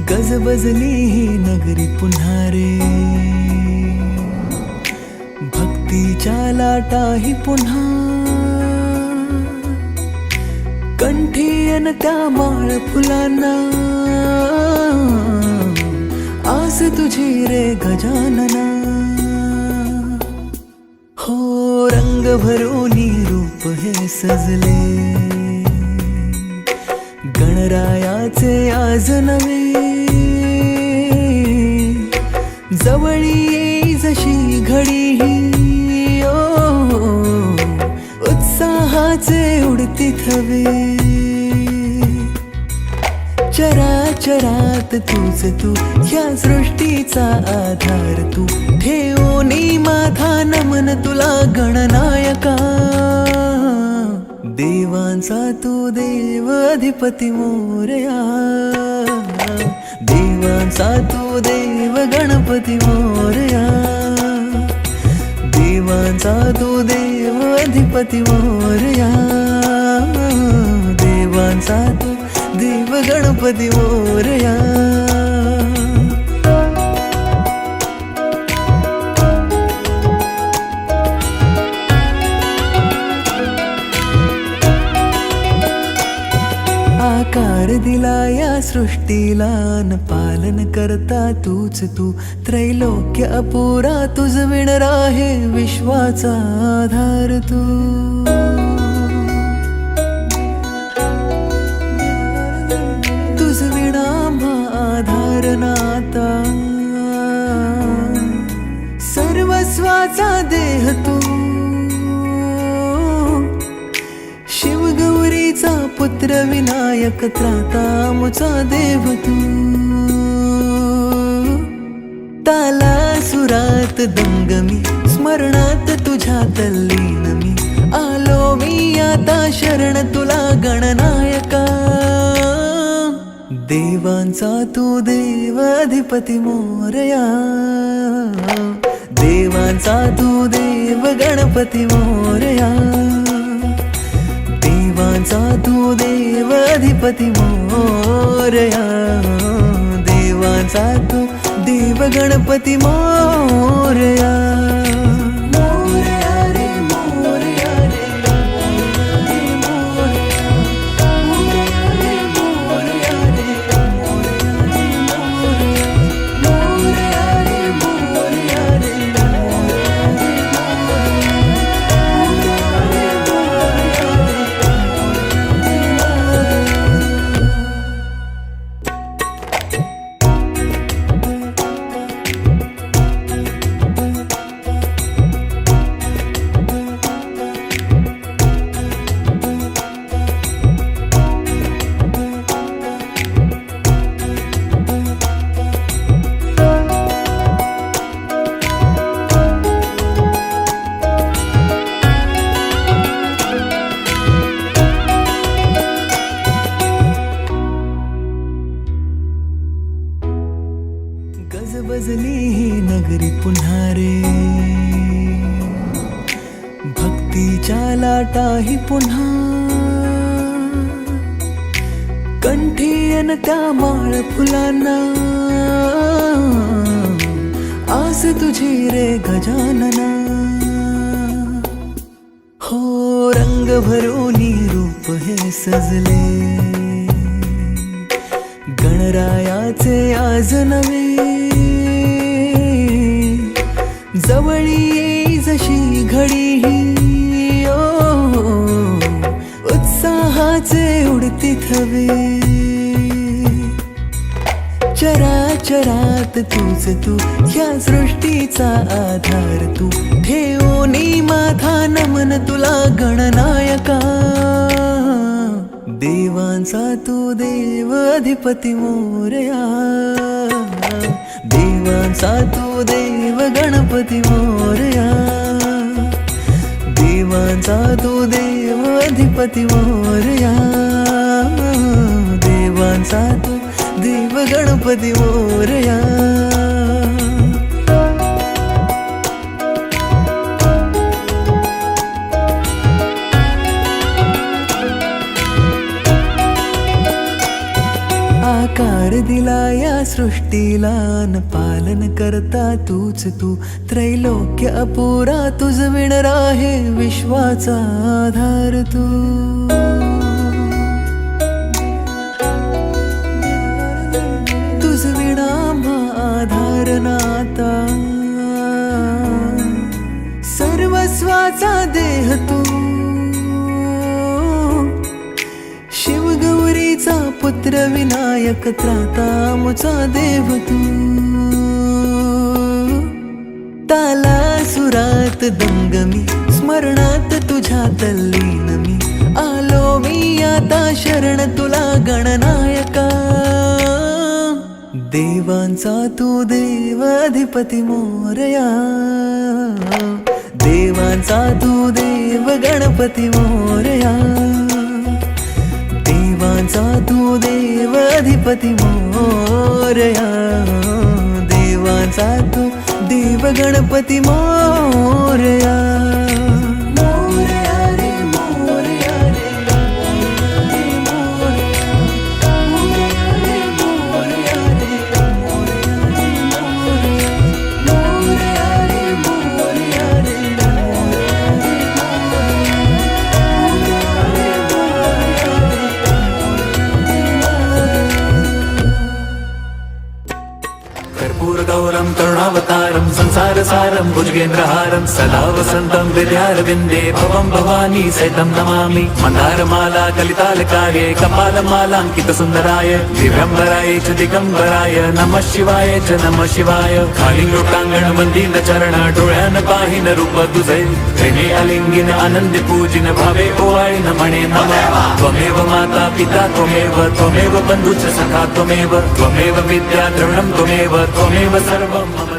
गजबजली ही नगरी पुन्हा रे, भक्तीच्या लाटाही पुन्हा, कंठी अन त्या माळ फुलांना, आस तुझी रे गजानना. हो रंग भरूनी रूप हे सजले, गणरायाचे आज नवे, जवळी येई जशी घडी ही, उत्साहाचे उडती थवे. चराचरात तूच तू, ह्या सृष्टीचा आधार तू, ठेवोनी माझा नमन तुला गणनायका. देवांचा तू देव अधिपती मोरया, देवांचा तू देव गणपती मोरया, देवांचा तू देव अधिपती मोरया, देवांचा तू देव गणपती मोरया. आकार दिला या सृष्टीला न पालन करता तूच तू, त्रैलोक्य अपुरा तुझ विण राहे विश्वाचा आधार तू. तुझ विणा आधार नाता, सर्वस्वाचा देह तू, शिवगौरीचा पुत्र विनायक त्राता मुचा देव तू. ताला सुरात दंगमी, स्मरणात तुझ्या तल्लीन मी, आलो मी आता शरण तुला गणनायका. देवांचा तू देव अधिपती मोरया, देवांचा तू देव गणपती मोरया, देवांचा तू देव अधिपती मोरया, देवांचा तू देव गणपती मोरया. गजबजली ही नगरी पुन्हा रे, भक्तीच्या लाटाही पुन्हा, कंठी अन त्या माळ फुलांना, आस तुझी रे गजानना. हो रंग भरूनी रूप हे सजले, गणरायाचे आज नवे, जवळी येई जशी घडी ही, उत्साहाचे उडती थवे. चराचरात तूच तू, ह्या सृष्टीचा आधार तू, ठेवोनी माझा नमन तुला गणनायका. देवांचा तू देव अधिपती मोरया, देवांचा तू देव गणपती मोरया, देवांचा तू देव अधिपती मोरया, देवांचा तू देव गणपती मोरया. आकार दिला या सृष्टीला न पालन करता तूच तू त्रैलोक्य अपुरा तुझ विण राहे विश्वाचा आधार तू तुझ विणा आधार नाता सर्वस्वाचा देह तू शिवगौरीचा पुत्र विनायक त्राता मुचा देव तू ताला सुरात दंगमी स्मरणात तुझ्या तल्लीन मी आलो मी आता शरण तुला गणनायका देवांचा तू देव अधिपती मोरया देवांचा तू देव गणपती मोरया देवांचा तू देव अधिपती मोरया देवांचा तू देव गणपती मोरया मोरया रे मोरया रे मोरया रे मोरया रे मोरया रे मोरया रे कर्पूरगौरं करुणावतारं संसारसारं भुजगेन्द्रहारं सदा वसन्तं हृदयारविन्दे भवं भवानी सहितं नमामि मन्दारमाला कलितालकार्ये कपालमालाङ्कितसुन्दराय दिव्यम्बराय च दिगम्बराय नमः शिवाय च नमः शिवाय खालिंगोटांगण मंदिर चरण डोळ्यान पाहिन रूप तुझे प्रेमे अलिंगिन आनंदी पूजिन भावे ओवाळीन म्हणे नमः त्वमेव माता पिता त्वमेव बंधुश्च सखा त्वमेव विद्या द्रविणं त्वमेव सर्वं मम